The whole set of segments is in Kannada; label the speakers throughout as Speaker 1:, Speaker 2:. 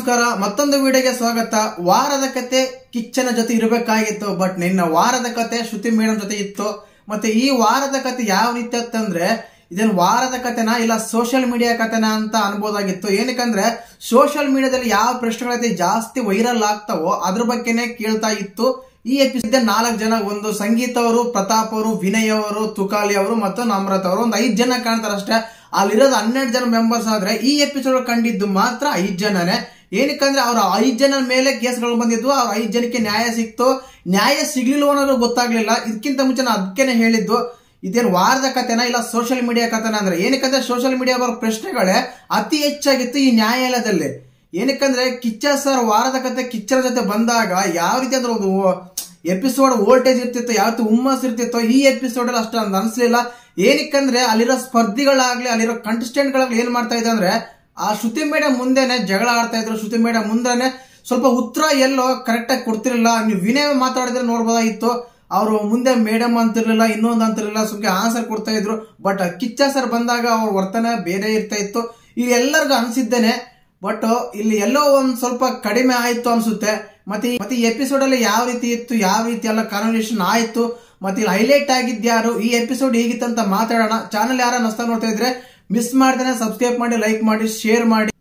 Speaker 1: ನಮಸ್ಕಾರ. ಮತ್ತೊಂದು ವಿಡಿಯೋಗೆ ಸ್ವಾಗತ. ವಾರದ ಕತೆ ಕಿಚ್ಚನ ಜೊತೆ ಇರಬೇಕಾಗಿತ್ತು, ಬಟ್ ನಿನ್ನ ವಾರದ ಕತೆ ಶ್ರುತಿ ಮೇಡಮ್ ಜೊತೆ ಇತ್ತು. ಮತ್ತೆ ಈ ವಾರದ ಕತೆ ಯಾವ ರೀತಿ ಅಂತಂದ್ರೆ, ಇದೇನು ವಾರದ ಕತೆನಾ ಇಲ್ಲ ಸೋಷಿಯಲ್ ಮೀಡಿಯಾ ಕತೆನಾ ಅಂತ ಅನ್ಬೋದಾಗಿತ್ತು. ಏನಕ್ಕಂದ್ರೆ ಸೋಷಿಯಲ್ ಮೀಡಿಯಾದಲ್ಲಿ ಯಾವ ಪ್ರಶ್ನೆಗಳೈತೆ ಜಾಸ್ತಿ ವೈರಲ್ ಆಗ್ತಾವೋ ಅದ್ರ ಬಗ್ಗೆನೆ ಕೇಳ್ತಾ ಇತ್ತು. ಈ ಎಪಿಸೋಡ್ 4 ಜನ, ಒಂದು ಸಂಗೀತ ಅವರು, ಪ್ರತಾಪ್ ಅವರು, ವಿನಯ್ ಅವರು, ತುಕಾಲಿ ಅವರು ಮತ್ತು ನಮ್ರತ ಅವರು, ಒಂದು 5 ಜನ ಕಾಣ್ತಾರಷ್ಟೇ. ಅಲ್ಲಿರೋದು 12 ಜನ ಮೆಂಬರ್ಸ್. ಆದ್ರೆ ಈ ಎಪಿಸೋಡ್ ಕಂಡಿದ್ದು ಮಾತ್ರ 5 ಜನನೇ. ಏನಕ್ಕಂದ್ರೆ ಅವ್ರ 5 ಜನ ಮೇಲೆ ಕೇಸ್ಗಳು ಬಂದಿದ್ವು. ಅವ್ರ 5 ಜನಕ್ಕೆ ನ್ಯಾಯ ಸಿಕ್ತು. ನ್ಯಾಯ ಸಿಗ್ಲಿಲ್ಲ ಅನ್ನೋದು ಗೊತ್ತಾಗ್ಲಿಲ್ಲ. ಇದಕ್ಕಿಂತ ಮುಂಚೆ ನಾನು ಅದಕ್ಕೇನೆ ಹೇಳಿದ್ದು, ಇದೇನು ವಾರದ ಕತೆನಾ ಇಲ್ಲ ಸೋಷಿಯಲ್ ಮೀಡಿಯಾ ಕತೆನಾ ಅಂದ್ರೆ. ಏನಕ್ಕಂದ್ರೆ ಸೋಷಿಯಲ್ ಮೀಡಿಯಾ ಬರೋ ಪ್ರಶ್ನೆಗಳೇ ಅತಿ ಹೆಚ್ಚಾಗಿತ್ತು ಈ ನ್ಯಾಯಾಲಯದಲ್ಲಿ. ಏನಕ್ಕಂದ್ರೆ ಕಿಚ್ಚ ಸರ್ ವಾರದ ಕತೆ ಕಿಚ್ಚರ ಜೊತೆ ಬಂದಾಗ ಯಾವ ರೀತಿ ಅಂದ್ರೆ ಒಂದು ಎಪಿಸೋಡ್ ವೋಲ್ಟೇಜ್ ಇರ್ತಿತ್ತು, ಯಾವ ರೀತಿ ಹುಮ್ಮಸ್ ಇರ್ತಿತ್ತು. ಈ ಎಪಿಸೋಡ್ ಅಲ್ಲಿ ಅಷ್ಟೊಂದು ಅನ್ಸ್ಲಿಲ್ಲ. ಏನಕ್ಕಂದ್ರೆ ಅಲ್ಲಿರೋ ಸ್ಪರ್ಧಿಗಳಾಗ್ಲಿ ಅಲ್ಲಿರೋ ಕಂಟೆಸ್ಟೆಂಟ್ ಗಳಾಗ್ಲಿ ಏನ್ ಮಾಡ್ತಾ ಇದ್ದ ಅಂದ್ರೆ, ಆ ಶ್ರುತಿ ಮೇಡಮ್ ಮುಂದೆನೆ ಜಗಳ ಆಡ್ತಾ ಇದ್ರು. ಶ್ರುತಿ ಮೇಡಮ್ ಮುಂದೆನೆ ಸ್ವಲ್ಪ ಉತ್ತರ ಎಲ್ಲೋ ಕರೆಕ್ಟ್ ಆಗಿ ಕೊಡ್ತಿರ್ಲಿಲ್ಲ. ನೀವು ವಿನಯ್ ಮಾತಾಡಿದ್ರೆ ನೋಡ್ಬೋದಾಗಿತ್ತು, ಅವರು ಮುಂದೆ ಮೇಡಮ್ ಅಂತಿರ್ಲಿಲ್ಲ, ಇನ್ನೊಂದು ಅಂತಿರ್ಲಿಲ್ಲ, ಸುಮ್ಗೆ ಆನ್ಸರ್ ಕೊಡ್ತಾ ಇದ್ರು. ಬಟ್ ಕಿಚ್ಚ ಸರ್ ಬಂದಾಗ ಅವ್ರ ವರ್ತನೆ ಬೇರೆ ಇರ್ತಾ ಇತ್ತು. ಇದು ಎಲ್ಲರಿಗೂ ಅನ್ಸಿದ್ದೇನೆ. ಬಟ್ ಇಲ್ಲಿ ಎಲ್ಲೋ ಒಂದ್ ಸ್ವಲ್ಪ ಕಡಿಮೆ ಆಯ್ತು ಅನ್ಸುತ್ತೆ. ಮತ್ತೆ ಈ ಎಪಿಸೋಡ್ ಅಲ್ಲಿ ಯಾವ ರೀತಿ ಇತ್ತು, ಯಾವ ರೀತಿ ಎಲ್ಲ ಕಾನ್ವರ್ಸೇಷನ್ ಆಯ್ತು, ಮತ್ತೆ ಇಲ್ಲಿ ಹೈಲೈಟ್ ಆಗಿದ್ಯಾರು, ಈ ಎಪಿಸೋಡ್ ಹೇಗಿತ್ತಂತ ಮಾತಾಡೋಣ. ಚಾನಲ್ ಯಾರ ಹೊಸದಾಗಿ ನೋಡ್ತಾ ಇದ್ರೆ ಮಿಸ್ ಮಾಡ್ದೇನೆ ಸಬ್ಸ್ಕ್ರೈಬ್ ಮಾಡಿ, ಲೈಕ್ ಮಾಡಿ, ಶೇರ್ ಮಾಡಿ.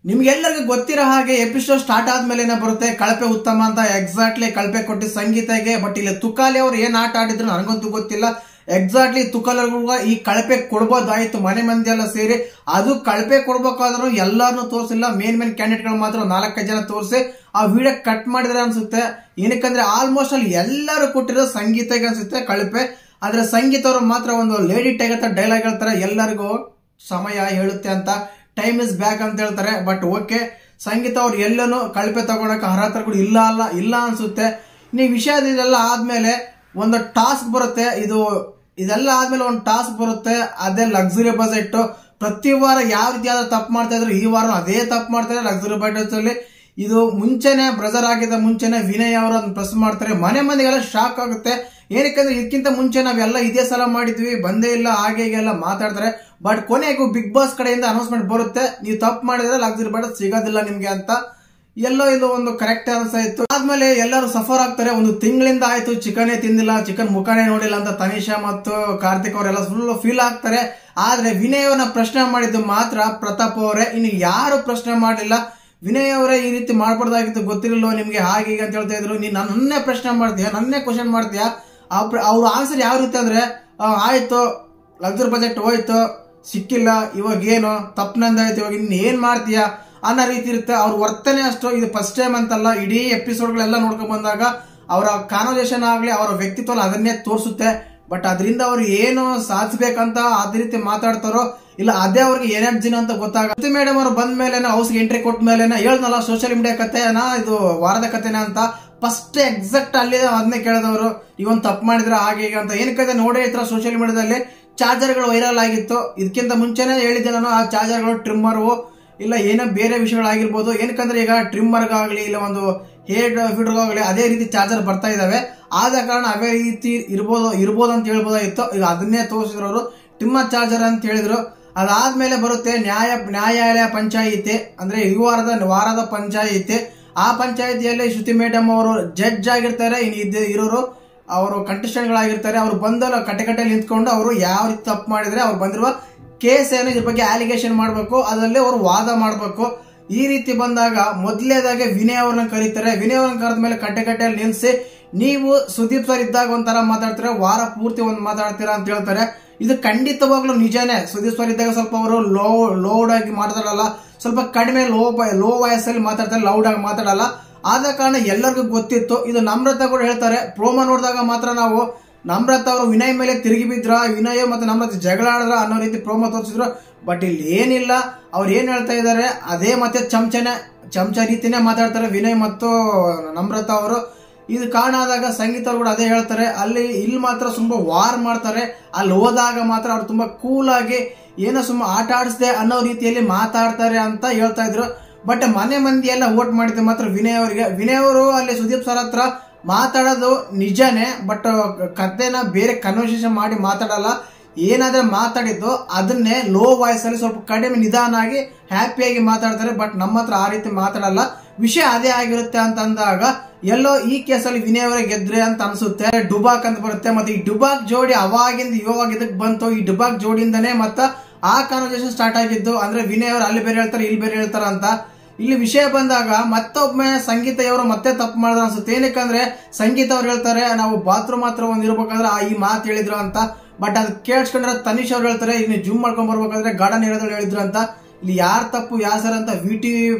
Speaker 1: ನಿಮ್ಗೆಲ್ಲರಿಗೂ ಗೊತ್ತಿರೋ ಹಾಗೆ ಎಪಿಸೋಡ್ ಸ್ಟಾರ್ಟ್ ಆದ್ಮೇಲೆ ಬರುತ್ತೆ ಕಳಪೆ ಉತ್ತಮ ಅಂತ. ಎಕ್ಸಾಕ್ಟ್ಲಿ ಕಳಪೆ ಕೊಟ್ಟಿದ್ದ ಸಂಗೀತಗೆ. ಬಟ್ ಇಲ್ಲಿ ತುಕಾಲಿ ಅವ್ರು ಏನ್ ಆಟ ಆಡಿದ್ರು ನನಗಂತೂ ಗೊತ್ತಿಲ್ಲ. ಎಕ್ಸಾಕ್ಟ್ಲಿ ತುಕಾಲಿಗೂ ಈ ಕಳಪೆ ಕೊಡ್ಬೋದಾಯ್ತು ಮನೆ ಮಂದಿ ಎಲ್ಲ ಸೇರಿ. ಅದು ಕಳಪೆ ಕೊಡ್ಬೇಕಾದ್ರೂ ಎಲ್ಲಾರನ್ನೂ ತೋರಿಸಿಲ್ಲ. ಮೇನ್ ಕ್ಯಾಂಡಿಡೇಟ್ ಗಳು ಮಾತ್ರ 4 ಜನ ತೋರಿಸಿ ಆ ವಿಡಿಯೋ ಕಟ್ ಮಾಡಿದ್ರೆ ಅನ್ಸುತ್ತೆ. ಏನಕ್ಕಂದ್ರೆ ಆಲ್ಮೋಸ್ಟ್ ಅಲ್ಲಿ ಎಲ್ಲರೂ ಕೊಟ್ಟಿರೋ ಸಂಗೀತಗೆ ಅನ್ಸುತ್ತೆ ಕಳಪೆ. ಆದ್ರೆ ಸಂಗೀತ ಅವರು ಮಾತ್ರ ಒಂದು ಲೇಡಿ ಟೈಗರ್ ಡೈಲಾಗ್ ಹೇಳ್ತಾರೆ, ಎಲ್ಲರಿಗೂ ಸಮಯ ಹೇಳುತ್ತೆ ಅಂತ, ಟೈಮ್ ಇಸ್ ಬ್ಯಾಕ್ ಅಂತ ಹೇಳ್ತಾರೆ. ಬಟ್ ಓಕೆ, ಸಂಗೀತ ಅವ್ರು ಎಲ್ಲನೂ ಕಳಪೆ ತಗೊಳಕ ಅರ್ಹತೆಗಳು ಇಲ್ಲ ಅನ್ಸುತ್ತೆ. ನೀವು ವಿಷಯದೆಲ್ಲ ಆದ್ಮೇಲೆ ಒಂದು ಟಾಸ್ಕ್ ಬರುತ್ತೆ. ಇದೆಲ್ಲ ಆದ್ಮೇಲೆ ಒಂದು ಟಾಸ್ಕ್ ಬರುತ್ತೆ, ಅದೇ ಲಕ್ಸುರಿ ಬಜೆಟ್. ಪ್ರತಿ ವಾರ ಯಾವ ರೀತಿ ಆದ್ರೂ ತಪ್ಪು ಮಾಡ್ತಾ ಇದ್ರು, ಈ ವಾರ ಅದೇ ತಪ್ಪು ಮಾಡ್ತಾರೆ ಲಕ್ಸುರಿ ಬಜೆಟ್ ಅಲ್ಲಿ. ಇದು ಮುಂಚೆನೆ ಬ್ರದರ್ ಆಗಿದ್ದ ಮುಂಚೆನೆ ವಿನಯ್ ಅವರು ಅದನ್ನ ಪ್ರೆಸ್ ಮಾಡ್ತಾರೆ. ಮನೆ ಮಂದಿಗೆಲ್ಲ ಶಾಕ್ ಆಗುತ್ತೆ. ಏನಕ್ಕಂದ್ರೆ ಇದಕ್ಕಿಂತ ಮುಂಚೆ ನಾವೆಲ್ಲ ಇದೇ ಸಲ ಮಾಡಿದ್ವಿ, ಬಂದೇ ಇಲ್ಲ, ಹಾಗೆ ಹೀಗೆಲ್ಲ ಮಾತಾಡ್ತಾರೆ. ಬಟ್ ಕೊನೆಗೂ ಬಿಗ್ ಬಾಸ್ ಕಡೆಯಿಂದ ಅನೌನ್ಸ್ಮೆಂಟ್ ಬರುತ್ತೆ, ನೀವು ತಪ್ಪು ಮಾಡಿದ್ರೆ ಲಕ್ಸುರಿ ಬಜೆಟ್ ಸಿಗೋದಿಲ್ಲ ನಿಮ್ಗೆ ಅಂತ. ಎಲ್ಲೋ ಇದು ಒಂದು ಕರೆಕ್ಟ್ ಅನ್ಸಾಯ್ತು. ಆದ್ಮೇಲೆ ಎಲ್ಲರೂ ಸಫರ್ ಆಗ್ತಾರೆ. ಒಂದು ತಿಂಗಳಿಂದ ಆಯ್ತು ಚಿಕನ್ ತಿಂದಿಲ್ಲ, ಚಿಕನ್ ಮುಖಾನೇ ನೋಡಿಲ್ಲ ಅಂತ ತನಿಷಾ ಮತ್ತು ಕಾರ್ತಿಕ್ ಅವರೆಲ್ಲ ಫುಲ್ ಫೀಲ್ ಆಗ್ತಾರೆ. ಆದ್ರೆ ವಿನಯ್ ಅವ್ರನ್ನ ಪ್ರಶ್ನೆ ಮಾಡಿದ್ದು ಮಾತ್ರ ಪ್ರತಾಪ್ ಅವರೇ, ಇನ್ನು ಯಾರು ಪ್ರಶ್ನೆ ಮಾಡಲಿಲ್ಲ. ವಿನಯ್ ಅವರೇ ಈ ರೀತಿ ಮಾಡ್ಬಾರ್ದಾಗಿತ್ತು, ಗೊತ್ತಿರಲಿಲ್ಲ ನಿಮ್ಗೆ ಹಾಗೆ ಹೀಗೆ ಅಂತ ಹೇಳ್ತಾ ಇದ್ರು. ನೀನ್ ನನ್ನೇ ಪ್ರಶ್ನೆ ಮಾಡ್ತೀಯಾ, ನನ್ನೇ ಕ್ವಶನ್ ಮಾಡ್ತೀಯಾ. ಅವ್ರ ಆನ್ಸರ್ ಯಾವ ರೀತಿ ಅಂದ್ರೆ, ಆಯ್ತು ಲಕ್ಸುರಿ ಬಜೆಟ್ ಹೋಯ್ತು, ಸಿಕ್ಕಿಲ್ಲ, ಇವಾಗ ಏನು ತಪ್ಪನಂದಾಯ್ತು, ಇವಾಗ ಇನ್ ಏನ್ ಮಾಡ್ತೀಯಾ ಅನ್ನೋ ರೀತಿ ಇರುತ್ತೆ. ಅವ್ರ ವರ್ತನೆ ಅಷ್ಟು. ಇದು ಫಸ್ಟ್ ಟೈಮ್ ಅಂತಲ್ಲ, ಇಡೀ ಎಪಿಸೋಡ್ಗಳೆಲ್ಲ ನೋಡ್ಕೊಂಡ್ ಬಂದಾಗ ಅವರ ಕಾನ್ವರ್ಸೇಷನ್ ಆಗ್ಲಿ ಅವರ ವ್ಯಕ್ತಿತ್ವ ಅದನ್ನೇ ತೋರಿಸುತ್ತೆ. ಬಟ್ ಅದರಿಂದ ಅವ್ರು ಏನು ಸಾಧಿಸಬೇಕಂತ ಅದೇ ರೀತಿ ಮಾತಾಡ್ತಾರೋ ಇಲ್ಲ ಅದೇ ಅವ್ರಿಗೆ ಎನರ್ಜಿನ ಅಂತ ಗೊತ್ತಾಗ. ಶ್ರುತಿ ಮೇಡಮ್ ಅವರು ಬಂದ ಮೇಲೆ ಹೌಸ್ಗೆ ಎಂಟ್ರಿ ಕೊಟ್ಟ ಮೇಲೆ ಹೇಳ್ದಲ್ಲ ಸೋಷಿಯಲ್ ಮೀಡಿಯಾ ಕತೆನಾ ಇದು ವಾರದ ಕತೆನಾ ಅಂತ. ಫಸ್ಟ್ ಎಕ್ಸಾಕ್ಟ್ ಅಲ್ಲಿ ಅದನ್ನೇ ಕೇಳಿದವರು, ಇವನ್ ತಪ್ಪು ಮಾಡಿದ್ರ ಹಾಗೆ ಈಗ ಅಂತ. ಏನಕ್ಕೆ ನೋಡೇ ಇರ್ತಾರ ಸೋಷಿಯಲ್ ಮೀಡಿಯಾದಲ್ಲಿ ಚಾರ್ಜರ್ಗಳು ವೈರಲ್ ಆಗಿತ್ತು. ಇದಕ್ಕಿಂತ ಮುಂಚೆನೆ ಹೇಳಿದ್ದೆ ನಾನು, ಆ ಚಾರ್ಜರ್ಗಳು ಟ್ರಿಮ್ಮರ್ ಇಲ್ಲ ಏನೋ ಬೇರೆ ವಿಷಯಗಳಾಗಿರ್ಬೋದು. ಏನಕ್ಕಂದ್ರೆ ಈಗ ಟ್ರಿಮ್ಮರ್ಗಾಗ್ಲಿ ಇಲ್ಲ ಒಂದು ಹೇರ್ ಫಿಟರ್ಗಾಗ್ಲಿ ಅದೇ ರೀತಿ ಚಾರ್ಜರ್ ಬರ್ತಾ ಇದಾವೆ. ಆದ ಕಾರಣ ಅವೇ ರೀತಿ ಇರ್ಬೋದು ಅಂತ ಹೇಳ್ಬೋದಾಗಿತ್ತು. ಈಗ ಅದನ್ನೇ ತೋರಿಸಿದ್ರು ಅವರು, ಟ್ರಿಮ್ಮರ್ ಚಾರ್ಜರ್ ಅಂತ ಹೇಳಿದ್ರು. ಅದಾದ್ಮೇಲೆ ಬರುತ್ತೆ ನ್ಯಾಯಾಲಯ ಪಂಚಾಯಿತಿ, ಅಂದ್ರೆ ಈ ವಾರದ ಪಂಚಾಯಿತಿ. ಆ ಪಂಚಾಯಿತಿಯಲ್ಲಿ ಶ್ರುತಿ ಮೇಡಮ್ ಅವರು ಜಡ್ಜ್ ಆಗಿರ್ತಾರೆ. ಇರೋರು ಅವರು ಕಂಟೆಸ್ಟೆಂಟ್ ಗಳಾಗಿರ್ತಾರೆ. ಅವ್ರು ಬಂದಲ್ಲ ಕಟ್ಟೆಯಲ್ಲಿ ನಿಂತ್ಕೊಂಡು ಅವರು ಯಾವ ರೀತಿ ತಪ್ಪು ಮಾಡಿದ್ರೆ ಅವ್ರು ಬಂದಿರುವ ಕೇಸ್ ಏನು ಇದ್ರ ಬಗ್ಗೆ ಅಲಿಗೇಷನ್ ಮಾಡಬೇಕು, ಅದರಲ್ಲಿ ಅವರು ವಾದ ಮಾಡಬೇಕು. ಈ ರೀತಿ ಬಂದಾಗ ಮೊದಲೇದಾಗೆ ವಿನಯ್ ಅವ್ರನ್ನ ಕರೀತಾರೆ. ವಿನಯ್ ಅವ್ರನ್ನ ಕರೆದ ಮೇಲೆ ಕಟ್ಟೆಯಲ್ಲಿ ನಿಲ್ಸಿ, ನೀವು ಸುದೀಪ್ ಸರ್ ಇದ್ದಾಗ ಒಂಥರ ಮಾತಾಡ್ತೀರಾ, ವಾರ ಪೂರ್ತಿ ಒಂದ್ ಮಾತಾಡ್ತೀರಾ ಅಂತ ಹೇಳ್ತಾರೆ. ಇದು ಖಂಡಿತವಾಗ್ಲೂ ನಿಜಾನೇ. ಸುದೀಪ್ ಸರ್ ಇದ್ದಾಗ ಸ್ವಲ್ಪ ಅವರು ಲೌಡ್ ಆಗಿ ಮಾತಾಡಲ್ಲ, ಸ್ವಲ್ಪ ಕಡಿಮೆ ಲೋ ವಾಯ್ಸಲ್ಲಿ ಮಾತಾಡ್ತಾರೆ, ಲೌಡ್ ಆಗಿ ಮಾತಾಡಲ್ಲ. ಆದ ಕಾರಣ ಎಲ್ಲರಿಗೂ ಗೊತ್ತಿತ್ತು. ಇದು ನಮ್ರತ ಕೂಡ ಹೇಳ್ತಾರೆ, ಪ್ರೋಮೋ ನೋಡಿದಾಗ ಮಾತ್ರ ನಾವು ನಮ್ರತ ಅವರು ವಿನಯ್ ಮೇಲೆ ತಿರುಗಿ ಬಿದ್ರ, ವಿನಯ್ ಮತ್ತೆ ನಮ್ರತ ಜಗಳ ಆಡಿದ್ರ ಅನ್ನೋ ರೀತಿ ಪ್ರೋಮೋ ತೋರಿಸಿದ್ರು. ಬಟ್ ಇಲ್ಲಿ ಏನಿಲ್ಲ, ಅವ್ರು ಏನ್ ಹೇಳ್ತಾ ಇದಾರೆ ಅದೇ ಮತ್ತೆ ಚಮಚ ರೀತಿನೇ ಮಾತಾಡ್ತಾರೆ ವಿನಯ್ ಮತ್ತು ನಮ್ರತ ಅವರು. ಇದು ಕಾರಣ ಆದಾಗ ಸಂಗೀತ ಅವರು ಕೂಡ ಅದೇ ಹೇಳ್ತಾರೆ. ಇಲ್ಲಿ ಮಾತ್ರ ತುಂಬಾ ವಾರ್ ಮಾಡ್ತಾರೆ. ಅಲ್ಲಿ ಹೋದಾಗ ಮಾತ್ರ ಅವ್ರು ತುಂಬಾ ಕೂಲ್ ಆಗಿ ಏನೋ ಆಟ ಆಡಿಸ್ದೆ ಅನ್ನೋ ರೀತಿಯಲ್ಲಿ ಮಾತಾಡ್ತಾರೆ ಅಂತ ಹೇಳ್ತಾ ಇದ್ರು. ಬಟ್ ಮನೆ ಮಂದಿ ಎಲ್ಲ ವೋಟ್ ಮಾಡಿದ್ರೆ ಮಾತ್ರ ವಿನಯ್ ಅವರಿಗೆ. ವಿನಯ್ ಅವರು ಅಲ್ಲಿ ಸುದೀಪ್ ಸರ್ ಹತ್ರ ಮಾತಾಡೋದು ನಿಜಾನೇ, ಬಟ್ ಕತೆನ ಬೇರೆ ಕನ್ವರ್ಸೇಷನ್ ಮಾಡಿ ಮಾತಾಡಲ್ಲ. ಏನಾದ್ರೆ ಮಾತಾಡಿದ್ದು ಅದನ್ನೇ ಲೋ ವಾಯ್ಸ್ ಅಲ್ಲಿ ಸ್ವಲ್ಪ ಕಡಿಮೆ ನಿಧಾನಾಗಿ ಹ್ಯಾಪಿಯಾಗಿ ಮಾತಾಡ್ತಾರೆ. ಬಟ್ ನಮ್ಮ ಹತ್ರ ಆ ರೀತಿ ಮಾತಾಡಲ್ಲ. ವಿಷಯ ಅದೇ ಆಗಿರುತ್ತೆ ಅಂತ ಅಂದಾಗ ಎಲ್ಲೋ ಈ ಕೇಸಲ್ಲಿ ವಿನಯ್ ಅವರೇ ಗೆದ್ರೆ ಅಂತ ಅನ್ಸುತ್ತೆ. ಡುಬಾಕ್ ಅಂತ ಬರುತ್ತೆ. ಮತ್ತೆ ಈ ಡುಬಾಕ್ ಜೋಡಿ ಅವಾಗಿಂದ ಇವಾಗ ಇದಕ್ ಬಂತು. ಈ ಡುಬಾಕ್ ಜೋಡಿಯಿಂದನೇ ಮತ್ತ ಆ ಕಾನ್ವರ್ಸೇಷನ್ ಸ್ಟಾರ್ಟ್ ಆಗಿದ್ದು. ಅಂದ್ರೆ ವಿನಯ್ ಅವರು ಅಲ್ಲಿ ಬೇರೆ ಹೇಳ್ತಾರೆ ಇಲ್ಲಿ ಬೇರೆ ಹೇಳ್ತಾರ ಅಂತ. ಇಲ್ಲಿ ವಿಷಯ ಬಂದಾಗ ಮತ್ತೊಮ್ಮೆ ಸಂಗೀತ ಅವರು ಮತ್ತೆ ತಪ್ಪು ಮಾಡಿದ್ರು ಅನ್ಸುತ್ತೆ. ಏನಕ್ಕಂದ್ರೆ ಸಂಗೀತ ಅವ್ರು ಹೇಳ್ತಾರೆ ನಾವು ಬಾತ್ರೂಮ್ ಹತ್ರ ಒಂದ್ ಇರ್ಬೇಕಾದ್ರೆ ಈ ಮಾತು ಹೇಳಿದ್ರು ಅಂತ. ಬಟ್ ಅದ್ ಕೇಳಿಸ್ಕೊಂಡ್ರೆ ತನಿಷ್ ಅವ್ರು ಹೇಳ್ತಾರೆ ಇಲ್ಲಿ ಜೂಮ್ ಮಾಡ್ಕೊಂಡ್ ಬರ್ಬೇಕಾದ್ರೆ ಗಾರ್ಡನ್ ಏರಿಯಾದಲ್ಲಿ ಹೇಳಿದ್ರು ಅಂತ. ಇಲ್ಲಿ ಯಾರ್ ತಪ್ಪು ಯಾರ್ ಸರ್ ಅಂತ ವಿಟಿ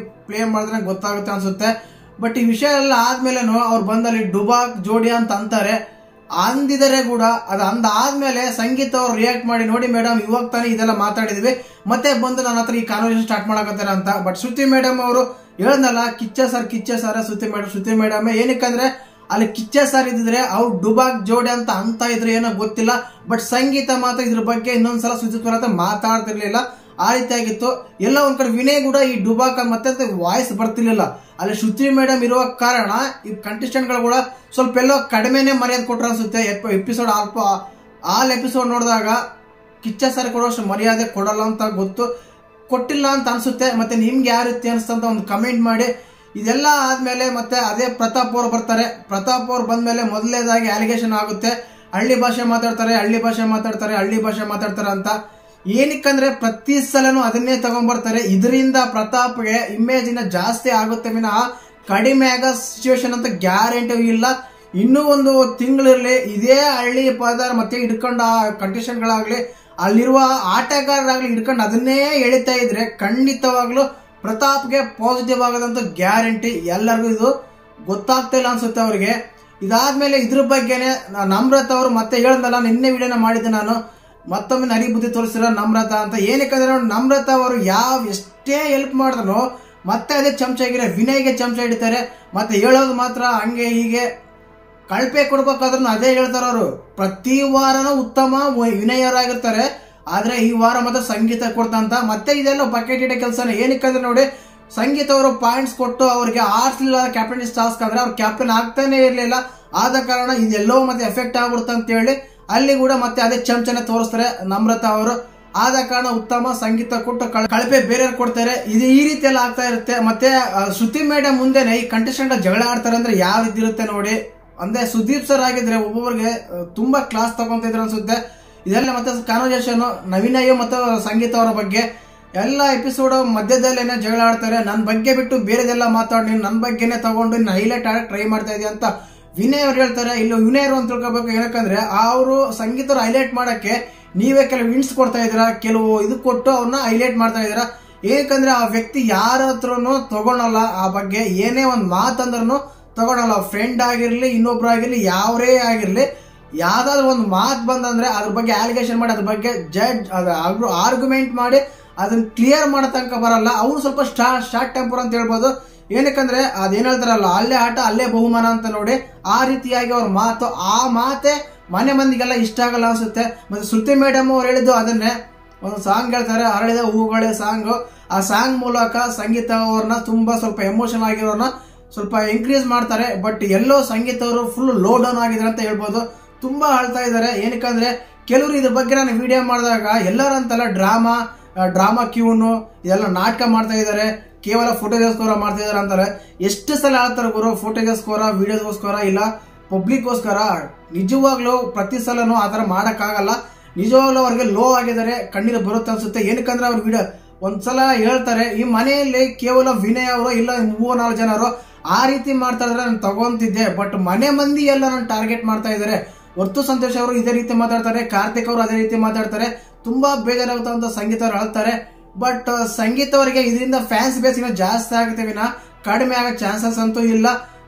Speaker 1: ಪ್ಲೇ ಮಾಡಿದ್ರೆ ಗೊತ್ತಾಗುತ್ತೆ ಅನ್ಸುತ್ತೆ. ಬಟ್ ಈ ವಿಷಯ ಎಲ್ಲ ಆದ್ಮೇಲೆನು ಅವ್ರು ಬಂದಲ್ಲಿ ಡುಬಾಕ್ ಜೋಡಿ ಅಂತ ಅಂತಾರೆ. ಅಂದಿದರೆ ಕೂಡ ಅದು ಅಂದಾದ್ಮೇಲೆ ಸಂಗೀತ ಅವ್ರು ರಿಯಾಕ್ಟ್ ಮಾಡಿ ನೋಡಿ ಮೇಡಮ್ ಇವಾಗ ತಾನೇ ಇದೆಲ್ಲ ಮಾತಾಡಿದ್ವಿ ಮತ್ತೆ ಬಂದು ನನ್ನ ಹತ್ರ ಈ ಕಾನ್ವರ್ಸೇಷನ್ ಸ್ಟಾರ್ಟ್ ಮಾಡಕತ್ತಾರೆ ಅಂತ. ಬಟ್ ಶ್ರುತಿ ಮೇಡಮ್ ಅವರು ಹೇಳದ್ನಲ್ಲ ಕಿಚ್ಚ ಸರ್ ಶ್ರುತಿ ಮೇಡಮ್ ಏನಕ್ಕಂದ್ರೆ ಅಲ್ಲಿ ಕಿಚ್ಚ ಸರ್ ಇದ್ದಿದ್ರೆ ಅವ್ರು ಡುಬಾಕ್ ಜೋಡಿ ಅಂತ ಇದ್ರೆ ಏನೋ ಗೊತ್ತಿಲ್ಲ. ಬಟ್ ಸಂಗೀತ ಮಾತ್ರ ಇದ್ರ ಬಗ್ಗೆ ಇನ್ನೊಂದ್ಸಲ ಸುಜಿತ್ ಅವ್ರ ಹತ್ರ ಮಾತಾಡ್ತಿರ್ಲಿಲ್ಲ. ಆ ರೀತಿ ಆಗಿತ್ತು. ಎಲ್ಲ ಒಂದ್ ಕಡೆ ವಿನಯ್ ಕೂಡ ಈ ಡುಬಾಕ್ ಮತ್ತೆ ವಾಯ್ಸ್ ಬರ್ತಿರ್ಲಿಲ್ಲ. ಅಲ್ಲಿ ಶ್ರುತಿ ಮೇಡಮ್ ಇರುವ ಕಾರಣ ಈ ಕಂಟೆಸ್ಟೆಂಟ್ ಗಳು ಕೂಡ ಸ್ವಲ್ಪ ಎಲ್ಲೋ ಕಡಿಮೆನೆ ಮರ್ಯಾದೆ ಕೊಟ್ರ ಅನ್ಸುತ್ತೆ. ಎಪಿಸೋಡ್ ಆಲ್ ಎಪಿಸೋಡ್ ನೋಡಿದಾಗ ಕಿಚ್ಚ ಸರ್ ಕೊಡೋಷ್ಟು ಮರ್ಯಾದೆ ಕೊಡಲ್ಲ ಅಂತ ಕೊಟ್ಟಿಲ್ಲ ಅಂತ ಅನ್ಸುತ್ತೆ. ಮತ್ತೆ ನಿಮ್ಗೆ ಯಾವ ರೀತಿ ಅನಿಸ್ತಂತ ಒಂದು ಕಮೆಂಟ್ ಮಾಡಿ. ಇದೆಲ್ಲ ಆದ್ಮೇಲೆ ಮತ್ತೆ ಅದೇ ಪ್ರತಾಪ್ ಅವ್ರು ಬರ್ತಾರೆ. ಪ್ರತಾಪ್ ಅವ್ರು ಬಂದ್ಮೇಲೆ ಮೊದಲನೇದಾಗಿ ಅಲಿಗೇಷನ್ ಆಗುತ್ತೆ. ಹಳ್ಳಿ ಭಾಷೆ ಮಾತಾಡ್ತಾರೆ ಅಂತ. ಏನಕ್ಕಂದ್ರೆ ಪ್ರತಿ ಸಲನು ಅದನ್ನೇ ತಗೊಂಡ್ಬರ್ತಾರೆ. ಇದರಿಂದ ಪ್ರತಾಪ್ಗೆ ಇಮೇಜ್ ಇನ್ನ ಜಾಸ್ತಿ ಆಗುತ್ತೆ ವಿನಃ ಕಡಿಮೆ ಆಗೋ ಸಿಚುವೇಶನ್ ಅಂತ ಗ್ಯಾರಂಟಿ ಇಲ್ಲ. ಇನ್ನೂ ಒಂದು ತಿಂಗಳಿರ್ಲಿ ಇದೇ ಹಳ್ಳಿ ಪದ ಮತ್ತೆ ಹಿಡ್ಕೊಂಡು ಆ ಕಂಟೆಸ್ಟೆಂಟ್ ಗಳಾಗ್ಲಿ ಅಲ್ಲಿರುವ ಆಟಗಾರರಾಗ್ಲಿ ಹಿಡ್ಕೊಂಡು ಅದನ್ನೇ ಎಳಿತಾ ಇದ್ರೆ ಖಂಡಿತವಾಗ್ಲೂ ಪ್ರತಾಪ್ಗೆ ಪಾಸಿಟಿವ್ ಆಗೋದಂತ ಗ್ಯಾರಂಟಿ. ಎಲ್ಲರಿಗೂ ಇದು ಗೊತ್ತಾಗ್ತಾ ಇಲ್ಲ ಅನ್ಸುತ್ತೆ ಅವ್ರಿಗೆ. ಇದಾದ್ಮೇಲೆ ಇದ್ರ ಬಗ್ಗೆನೆ ನಮ್ರತಾ ಅವರು ಮತ್ತೆ ಹೇಳದಲ್ಲ, ನಿನ್ನೆ ವಿಡಿಯೋನ ಮಾಡಿದ್ದೆ ನಾನು, ಮತ್ತೊಮ್ಮೆ ನರಿ ಬುದ್ಧಿ ತೋರಿಸಿರೋ ನಮ್ರತಾ ಅಂತ. ಏನಕ್ಕಂದ್ರೆ ನಮ್ರತಾ ಅವರು ಎಷ್ಟೇ ಹೆಲ್ಪ್ ಮಾಡಿದ್ರು ಮತ್ತೆ ಅದೇ ಚಮಚ ಆಗಿರೋ ವಿನಯ್ಗೆ ಚಮಚ ಹಿಡಿತಾರೆ. ಮತ್ತೆ ಹೇಳೋದು ಮಾತ್ರ ಹಂಗೆ ಹೀಗೆ ಕಳಪೆ ಕೊಡ್ಬೇಕಾದ್ರೂ ಅದೇ ಹೇಳ್ತಾರ ಅವರು. ಪ್ರತಿ ವಾರನೂ ಉತ್ತಮ ವಿನಯ್ ಅವರಾಗಿರ್ತಾರೆ. ಆದ್ರೆ ಈ ವಾರ ಮಾತ್ರ ಸಂಗೀತ ಕೊಡ್ತಂತ. ಮತ್ತೆ ಇದೆಲ್ಲ ಬಕೆಟ್ ಇಡೋ ಕೆಲಸನೇ. ಏನಕ್ಕಂದ್ರೆ ನೋಡಿ ಸಂಗೀತ ಅವರು ಪಾಯಿಂಟ್ಸ್ ಕೊಟ್ಟು ಅವ್ರಿಗೆ ಆರ್ಸ್ಲಿಲ್ಲ ಕ್ಯಾಪ್ಟನ್ ಟಾಸ್ಕ್ ಅಂದ್ರೆ ಅವ್ರು ಕ್ಯಾಪ್ಟನ್ ಆಗ್ತಾನೆ ಇರ್ಲಿಲ್ಲ. ಆದ ಕಾರಣ ಇದೆಲ್ಲೋ ಮತ್ತೆ ಎಫೆಕ್ಟ್ ಆಗ್ಬಿಡುತ್ತೆ ಅಂತ ಹೇಳಿ ಅಲ್ಲಿ ಕೂಡ ಮತ್ತೆ ಅದೇ ಚಮಚನೆ ತೋರಿಸ್ತಾರೆ ನಮ್ರತಾ ಅವರು. ಆದ ಕಾರಣ ಉತ್ತಮ ಸಂಗೀತ ಕೊಟ್ಟು ಕಳಪೆ ಬೇರೆಯವ್ರು ಕೊಡ್ತಾರೆ. ಇದು ಈ ರೀತಿ ಎಲ್ಲ ಆಗ್ತಾ ಇರುತ್ತೆ. ಮತ್ತೆ ಶ್ರುತಿ ಮೇಡಮ್ ಮುಂದೆನೆ ಈ ಕಂಟೆಸ್ಟೆಂಟ್ ಜಗಳ ಆಡ್ತಾರೆ ಅಂದ್ರೆ ಯಾವ ರೀತಿ ಇರುತ್ತೆ ನೋಡಿ. ಅಂದ್ರೆ ಸುದೀಪ್ ಸರ್ ಆಗಿದ್ರೆ ಒಬ್ಬೊಬ್ಬರಿಗೆ ತುಂಬಾ ಕ್ಲಾಸ್ ತಗೊಂತಿದ್ರು ಅನ್ಸುತ್ತೆ. ಇದೆಲ್ಲ ಮತ್ತೆ ಕಾನ್ವರ್ಸೇಷನ್ ನವೀನಯ್ಯ ಮತ್ತು ಸಂಗೀತ ಅವರ ಬಗ್ಗೆ ಎಲ್ಲ ಎಪಿಸೋಡ್ ಮಧ್ಯದಲ್ಲೇನೆ ಜಗಳ ಆಡ್ತಾರೆ. ನನ್ನ ಬಗ್ಗೆ ಬಿಟ್ಟು ಬೇರೆದೆಲ್ಲ ಮಾತಾಡಿ ನನ್ನ ಬಗ್ಗೆನೆ ತಗೊಂಡು ಹೈಲೈಟ್ ಆಗಕ್ಕೆ ಟ್ರೈ ಮಾಡ್ತಾ ಇದೀಯ ಅಂತ ವಿನಯ್ ಅವ್ರು ಹೇಳ್ತಾರೆ. ಇಲ್ಲಿ ವಿನಯ್ ಅವರು ಅಂತ ತಿಳ್ಕೊಬೇಕು. ಏನಕ್ಕಂದ್ರೆ ಅವರು ಸಂಗೀತರು ಹೈಲೈಟ್ ಮಾಡಕ್ಕೆ ನೀವೇ ಕೆಲವು ವಿನ್ಸ್ ಕೊಡ್ತಾ ಇದೀರಾ, ಕೆಲವು ಇದು ಕೊಟ್ಟು ಅವ್ರನ್ನ ಹೈಲೈಟ್ ಮಾಡ್ತಾ ಇದೀರಾ. ಏನಕ್ಕಂದ್ರೆ ಆ ವ್ಯಕ್ತಿ ಯಾರ ಹತ್ರನು ತಗೊಳಲ್ಲ, ಆ ಬಗ್ಗೆ ಏನೇ ಒಂದು ಮಾತಂದ್ರೂ ತಗೊಳಲ್ಲ. ಫ್ರೆಂಡ್ ಆಗಿರ್ಲಿ ಇನ್ನೊಬ್ರಾಗಿರ್ಲಿ ಯಾವರೇ ಆಗಿರ್ಲಿ ಯಾವ್ದಾದ್ರು ಒಂದು ಮಾತು ಬಂದಂದ್ರೆ ಅದ್ರ ಬಗ್ಗೆ ಅಲಿಗೇಷನ್ ಮಾಡಿ ಅದ್ರ ಬಗ್ಗೆ ಆರ್ಗ್ಯುಮೆಂಟ್ ಮಾಡಿ ಅದನ್ನ ಕ್ಲಿಯರ್ ಮಾಡೋ ತನಕ ಬರಲ್ಲ. ಅವ್ರು ಸ್ವಲ್ಪ ಶಾರ್ಟ್ ಟೆಂಪರ್ ಅಂತ ಹೇಳ್ಬೋದು. ಏನಕ್ಕಂದ್ರೆ ಅದೇನ್ ಹೇಳ್ತಾರಲ್ಲ ಅಲ್ಲೇ ಆಟ ಅಲ್ಲೇ ಬಹುಮಾನ ಅಂತ ನೋಡಿ, ಆ ರೀತಿಯಾಗಿ ಅವ್ರ ಮಾತು ಆ ಮಾತೆ ಮನೆ ಮಂದಿಗೆಲ್ಲ ಇಷ್ಟ ಆಗಲ್ಲ ಅನ್ಸುತ್ತೆ. ಮತ್ತೆ ಶ್ರುತಿ ಮೇಡಮ್ ಅವ್ರು ಹೇಳಿದ್ದು ಅದನ್ನೇ ಒಂದು ಸಾಂಗ್ ಹೇಳ್ತಾರೆ, ಅರಳಿದ ಹೂಗಳೇ ಸಾಂಗ್. ಆ ಸಾಂಗ್ ಮೂಲಕ ಸಂಗೀತ ಅವ್ರನ್ನ ತುಂಬಾ ಸ್ವಲ್ಪ ಎಮೋಷನ್ ಆಗಿರೋರ್ನ ಸ್ವಲ್ಪ ಎಂಕರೇಜ್ ಮಾಡ್ತಾರೆ. ಬಟ್ ಎಲ್ಲೋ ಸಂಗೀತ ಅವರು ಫುಲ್ ಲೋ ಡೌನ್ ಆಗಿದ್ದಾರೆ ಅಂತ ಹೇಳ್ಬೋದು. ತುಂಬಾ ಅಳ್ತಾ ಇದಾರೆ. ಏನಕ್ಕಂದ್ರೆ ಕೆಲವರು ಇದ್ರ ಬಗ್ಗೆ ನಾನು ವಿಡಿಯೋ ಮಾಡಿದಾಗ ಎಲ್ಲರಂತಲ್ಲ ಡ್ರಾಮಾ ಕ್ಯೂನು ಇದೆಲ್ಲ ನಾಟಕ ಮಾಡ್ತಾ ಇದಾರೆ, ಕೇವಲ ಫೋಟೋಗೋಸ್ಕರ ಮಾಡ್ತಾ ಇದಾರೆ ಅಂತಾರೆ. ಎಷ್ಟು ಸಲ ಹೇಳ್ತಾರೆ ಗುರು, ಫೋಟೋಗೋಸ್ಕರ ವಿಡಿಯೋಗೋಸ್ಕರ ಇಲ್ಲ ಪಬ್ಲಿಕ್ಗೋಸ್ಕರ. ನಿಜವಾಗ್ಲೂ ಪ್ರತಿ ಸಲನು ಆತರ ಮಾಡಕ್ ಆಗಲ್ಲ. ನಿಜವಾಗ್ಲೂ ಅವ್ರಿಗೆ ಲೋ ಆಗಿದ್ದಾರೆ, ಕಣ್ಣೀರು ಬರುತ್ತೆ ಅನ್ಸುತ್ತೆ. ಏನಕ್ಕಂದ್ರೆ ಅವ್ರ ವಿಡಿಯೋ ಒಂದ್ಸಲ ಹೇಳ್ತಾರೆ ಈ ಮನೆಯಲ್ಲಿ ಕೇವಲ ವಿನಯ್ ಅವರು ಇಲ್ಲ 3-4 ಜನರು ಆ ರೀತಿ ಮಾಡ್ತಾ ಇದ್ರೆ ನಾನು ತಗೊಂತಿದ್ದೆ. ಬಟ್ ಮನೆ ಮಂದಿ ಎಲ್ಲ ನಾನು ಟಾರ್ಗೆಟ್ ಮಾಡ್ತಾ ಇದಾರೆ. ಹೊರ್ತು ಸಂತೋಷ್ ಅವರು ಇದೇ ರೀತಿ ಮಾತಾಡ್ತಾರೆ, ಕಾರ್ತಿಕ್ ಅವರು ಅದೇ ರೀತಿ ಮಾತಾಡ್ತಾರೆ. ತುಂಬಾ ಬೇಜಾರಾಗುತ್ತ ಸಂಗೀತ ಅವ್ರು ಹೇಳ್ತಾರೆ. ಬಟ್ ಸಂಗೀತ ಅವರಿಗೆ ಇದರಿಂದ ಫ್ಯಾನ್ಸ್ ಬೇಸ್ ಇನ್ನೂ ಜಾಸ್ತಿ ಆಗುತ್ತೆ ವಿನ ಕಡಿಮೆ ಆಗೋ ಚಾನ್ಸಸ್ ಅಂತೂ ಇಲ್ಲ.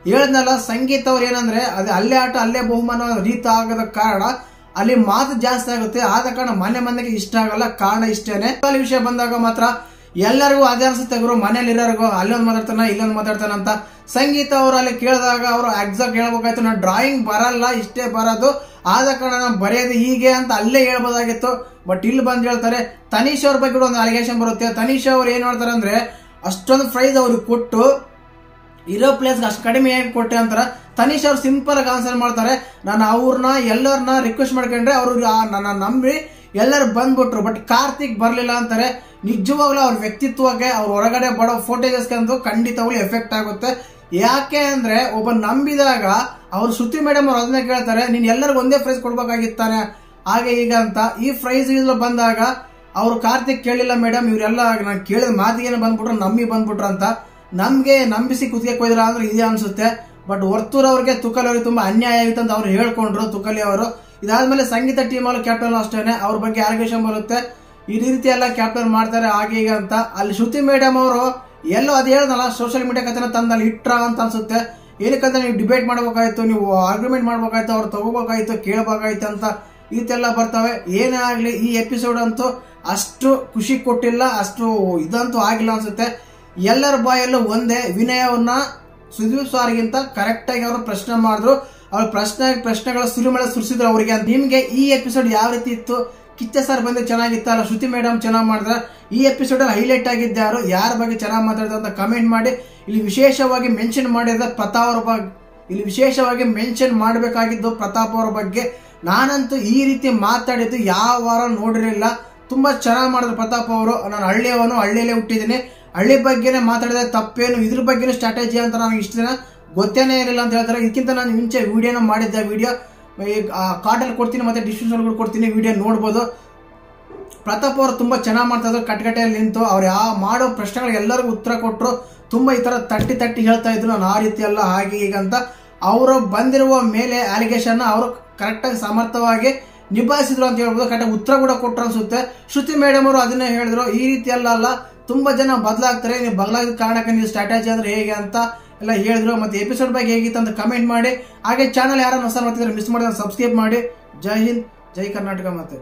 Speaker 1: ಹೇಳದ್ನಲ್ಲ ಸಂಗೀತ ಅವ್ರು ಏನಂದ್ರೆ ಅದು ಅಲ್ಲೇ ಆಟ ಅಲ್ಲೇ ಬಹುಮಾನ ರೀತಿ ಆಗದ ಕಾರಣ ಅಲ್ಲಿ ಮಾತು ಜಾಸ್ತಿ ಆಗುತ್ತೆ. ಆದ ಕಾರಣ ಮನೆ ಮಂದಿಗೆ ಇಷ್ಟ ಆಗಲ್ಲ. ಕಾರಣ ಇಷ್ಟೇನೆ. ಅಲ್ಲಿ ವಿಷಯ ಬಂದಾಗ ಮಾತ್ರ ಎಲ್ಲರಿಗೂ ಅದೇ ಅನ್ಸುತ್ತೆ ಗುರು, ಮನೇಲಿ ಇರೋರಿಗೂ ಅಲ್ಲೊಂದು ಮಾತಾಡ್ತಾನ ಇಲ್ಲೊಂದು ಮಾತಾಡ್ತಾನ ಅಂತ. ಸಂಗೀತ ಅವರು ಅಲ್ಲಿ ಕೇಳಿದಾಗ ಅವರು ಎಕ್ಸಾಕ್ಟ್ ಹೇಳ್ಬೇಕಾಯ್ತು, ನಾನು ಡ್ರಾಯಿಂಗ್ ಬರಲ್ಲ, ಇಷ್ಟೇ ಬರೋದು, ಆದ ಕಾರಣ ನಾನು ಬರೆಯೋದು ಹೀಗೆ ಅಂತ ಅಲ್ಲೇ ಹೇಳ್ಬೋದಾಗಿತ್ತು. ಬಟ್ ಇಲ್ಲಿ ಬಂದು ಹೇಳ್ತಾರೆ. ತನೀಶ್ ಅವ್ರ ಬಗ್ಗೆ ಒಂದು ಅಲಿಗೇಷನ್ ಬರುತ್ತೆ. ತನೀಶ್ ಅವ್ರು ಏನ್ ಮಾಡ್ತಾರೆ ಅಂದ್ರೆ ಅಷ್ಟೊಂದು ಪ್ರೈಸ್ ಅವ್ರಿಗೆ ಕೊಟ್ಟು ಇರೋ ಪ್ಲೇಸ್ಗೆ ಅಷ್ಟು ಕಡಿಮೆ ಆಗಿ ಕೊಟ್ಟೆ ಅಂತಾರ. ತನೀಶ್ ಅವ್ರು ಸಿಂಪಲ್ ಆಗಿ ಆನ್ಸರ್ ಮಾಡ್ತಾರೆ, ನಾನು ಅವ್ರನ್ನ ಎಲ್ಲರನ್ನ ರಿಕ್ವೆಸ್ಟ್ ಮಾಡ್ಕೊಂಡ್ರೆ ಅವರು ನನ್ನ ನಂಬಿ ಎಲ್ಲರೂ ಬಂದ್ಬಿಟ್ರು. ಬಟ್ ಕಾರ್ತಿಕ್ ಬರ್ಲಿಲ್ಲ ಅಂತಾರೆ. ನಿಜವಾಗ್ಲೂ ಅವ್ರ ವ್ಯಕ್ತಿತ್ವಕ್ಕೆ, ಅವ್ರ ಹೊರಗಡೆ ಬಡೋ ಫೋಟೇಜಸ್ಗೆ ಅಂತೂ ಖಂಡಿತವಾಗ್ಲೂ ಎಫೆಕ್ಟ್ ಆಗುತ್ತೆ. ಯಾಕೆ ಅಂದ್ರೆ ಒಬ್ಬ ನಂಬಿದಾಗ ಅವ್ರು ಶ್ರುತಿ ಮೇಡಮ್ ಅವ್ರು ಅದನ್ನ ಕೇಳ್ತಾರೆ, ನೀನ್ ಎಲ್ಲರಿಗೂ ಒಂದೇ ಪ್ರೈಸ್ ಕೊಡ್ಬೇಕಾಗಿತ್ತಾನೆ ಹಾಗೆ ಈಗ ಅಂತ. ಈ ಪ್ರೈಸ್ ಬಂದಾಗ ಅವ್ರು ಕಾರ್ತಿಕ್ ಕೇಳಿಲ್ಲ ಮೇಡಮ್, ಇವರೆಲ್ಲ ನಾನು ಕೇಳಿದ ಮಾತಿಗೆ ಬಂದ್ಬಿಟ್ರು, ಬಂದ್ಬಿಟ್ರು ಅಂತ ನಮ್ಗೆ ನಂಬಿಸಿ ಕುತ್ತಿಗೆ ಕೊಯ್ದ್ರ ಅಂದ್ರೆ ಇದೇ ಅನ್ಸುತ್ತೆ. ಬಟ್ ವರ್ತೂರ್ ಅವ್ರಿಗೆ ತುಕಲಿ ಅವ್ರಿಗೆ ತುಂಬಾ ಅನ್ಯಾಯ ಆಗಿತ್ತು ಅಂತ ಅವ್ರು ಹೇಳ್ಕೊಂಡ್ರು ತುಕಲಿ ಅವರು. ಇದಾದ್ಮೇಲೆ ಸಂಗೀತ ಟೀಮ್ ಅಲ್ಲಿ ಕ್ಯಾಪ್ಟನ್ ಅಷ್ಟೇನೆ ಅವ್ರ ಬಗ್ಗೆ ಆರ್ಗೇಷನ್ ಬರುತ್ತೆ, ಈ ರೀತಿ ಎಲ್ಲ ಕ್ಯಾಪ್ಟನ್ ಮಾಡ್ತಾರೆ ಹಾಗೆ ಈಗ ಅಂತ. ಅಲ್ಲಿ ಶ್ರುತಿ ಮೇಡಮ್ ಅವರು ಎಲ್ಲೋ ಅದು ಹೇಳ್ದಲ್ಲ ಸೋಷಿಯಲ್ ಮೀಡಿಯಾ ಕಥೆನ ತಂದಲ್ಲಿ ಇಟ್ರ ಅಂತ ಅನ್ಸುತ್ತೆ. ಏನಕ್ಕಂತ ನೀವು ಡಿಬೇಟ್ ಮಾಡ್ಬೇಕಾಯ್ತು, ನೀವು ಆರ್ಗ್ಯುಮೆಂಟ್ ಮಾಡ್ಬೇಕಾಯ್ತು, ಅವ್ರು ತಗೋಬೇಕಾಯ್ತು, ಕೇಳಬೇಕಾಯ್ತು ಅಂತ ಈ ರೀತಿ ಎಲ್ಲ ಬರ್ತವೆ. ಏನೇ ಆಗ್ಲಿ ಈ ಎಪಿಸೋಡ್ ಅಂತೂ ಅಷ್ಟು ಖುಷಿ ಕೊಟ್ಟಿಲ್ಲ, ಅಷ್ಟು ಇದಂತೂ ಆಗಿಲ್ಲ ಅನ್ಸುತ್ತೆ. ಎಲ್ಲರ ಬಾಯಲ್ಲೂ ಒಂದೇ, ವಿನಯವನ್ನ ಸುದೀಪ್ ಸಾರ್ಗಿಂತ ಕರೆಕ್ಟ್ ಆಗಿ ಅವರು ಪ್ರಶ್ನೆ ಮಾಡಿದ್ರು. ಅವ್ರ ಪ್ರಶ್ನೆಗಳ ಸುರಿಮಳೆ ಸುರಿಸಿದ್ರು ಅವರಿಗೆ. ನಿಮ್ಗೆ ಈ ಎಪಿಸೋಡ್ ಯಾವ ರೀತಿ ಇತ್ತು? ಕಿಚ್ಚ ಸರ್ ಬಂದು ಚೆನ್ನಾಗಿತ್ತ, ಅಲ್ಲ ಶ್ರುತಿ ಮೇಡಮ್ ಚೆನ್ನಾಗಿ ಮಾಡಿದ್ರ? ಈ ಎಪಿಸೋಡ್ ಅಲ್ಲಿ ಹೈಲೈಟ್ ಆಗಿದ್ದ ಯಾರ ಬಗ್ಗೆ ಚೆನ್ನಾಗಿ ಮಾತಾಡಿದ ಅಂತ ಕಮೆಂಟ್ ಮಾಡಿ. ಇಲ್ಲಿ ವಿಶೇಷವಾಗಿ ಮೆನ್ಷನ್ ಮಾಡಿದ ಪ್ರತಾಪ್ ಅವ್ರ ಬಗ್ಗೆ, ಇಲ್ಲಿ ವಿಶೇಷವಾಗಿ ಮೆನ್ಷನ್ ಮಾಡಬೇಕಾಗಿದ್ದು ಪ್ರತಾಪ್ ಅವ್ರ ಬಗ್ಗೆ. ನಾನಂತೂ ಈ ರೀತಿ ಮಾತಾಡಿದ್ದು ಯಾವ ವಾರ ನೋಡಿರಲಿಲ್ಲ. ತುಂಬಾ ಚೆನ್ನಾಗಿ ಮಾಡಿದ್ರು ಪ್ರತಾಪ್ ಅವರು. ನಾನು ಹಳ್ಳಿಯವನು, ಹಳ್ಳಿಯಲ್ಲೇ ಹುಟ್ಟಿದ್ದೀನಿ, ಹಳ್ಳಿ ಬಗ್ಗೆನೇ ಮಾತಾಡಿದ ತಪ್ಪೇನು, ಇದ್ರ ಬಗ್ಗೆನೂ ಸ್ಟ್ರಾಟಜಿ ಅಂತ ನನಗೆ ಇಷ್ಟ ದಿನ ಗೊತ್ತೇನೇ ಇರಲಿಲ್ಲ ಅಂತ ಹೇಳ್ತಾರೆ. ಇದಕ್ಕಿಂತ ನಾನು ಮುಂಚೆ ವಿಡಿಯೋನ ಮಾಡಿದ್ದೆ, ವಿಡಿಯೋ ಕಾರ್ಡಲ್ಲಿ ಕೊಡ್ತೀನಿ ಮತ್ತೆ ಡಿಸ್ಕ್ರಿಪ್ಷನ್ ಕೊಡ್ತೀನಿ, ವಿಡಿಯೋ ನೋಡ್ಬೋದು. ಪ್ರತಾಪ್ ಅವರು ತುಂಬಾ ಚೆನ್ನಾಗಿ ಮಾಡ್ತಾ ಇದ್ರು, ಕಟ್ಕಟೆಯಲ್ಲಿ ನಿಂತು ಅವ್ರು ಮಾಡೋ ಪ್ರಶ್ನೆಗಳಿಗೆ ಎಲ್ಲರಿಗೂ ಉತ್ತರ ಕೊಟ್ಟರು. ತುಂಬಾ ಈ ತರ ತಟ್ಟಿ ಹೇಳ್ತಾ ಇದ್ರು, ನಾನು ಆ ರೀತಿ ಅಲ್ಲ ಹಾಗೆ ಈಗ ಅಂತ. ಅವರು ಬಂದಿರುವ ಮೇಲೆ ಅಲಿಗೇಷನ್ ಅವರು ಕರೆಕ್ಟಾಗಿ ಸಮರ್ಥವಾಗಿ ನಿಭಾಯಿಸಿದ್ರು ಅಂತ ಹೇಳ್ಬೋದು. ಕರೆಕ್ಟಾಗಿ ಉತ್ತರ ಕೂಡ ಕೊಟ್ಟರು ಅನ್ಸುತ್ತೆ. ಶ್ರುತಿ ಮೇಡಮ್ ಅವರು ಅದನ್ನೇ ಹೇಳಿದ್ರು, ಈ ರೀತಿ ಅಲ್ಲ ತುಂಬಾ ಜನ ಬದಲಾಗ್ತಾರೆ, ನೀವು ಬದಲಾಗಿದ ಕಾರಣಕ್ಕೆ ನೀವು ಸ್ಟ್ರಾಟಜಿ ಅಂದ್ರೆ ಹೇಗೆ ಅಂತ ಎಲ್ಲ ಹೇಳಿದ್ರು. ಮತ್ತೆ ಎಪಿಸೋಡ್ ಬಗ್ಗೆ ಹೇಗಿತ್ತು ಅಂತ ಕಮೆಂಟ್ ಮಾಡಿ. ಹಾಗೆ ಚಾನಲ್ ಯಾರನ್ನ ಹೊಸ ನೋಡ್ತಿದ್ರೆ ಮಿಸ್ ಮಾಡಿದ್ರೆ ಸಬ್ಸ್ಕ್ರೈಬ್ ಮಾಡಿ. ಜೈ ಹಿಂದ್, ಜೈ ಕರ್ನಾಟಕ. ಮತ್ತೆ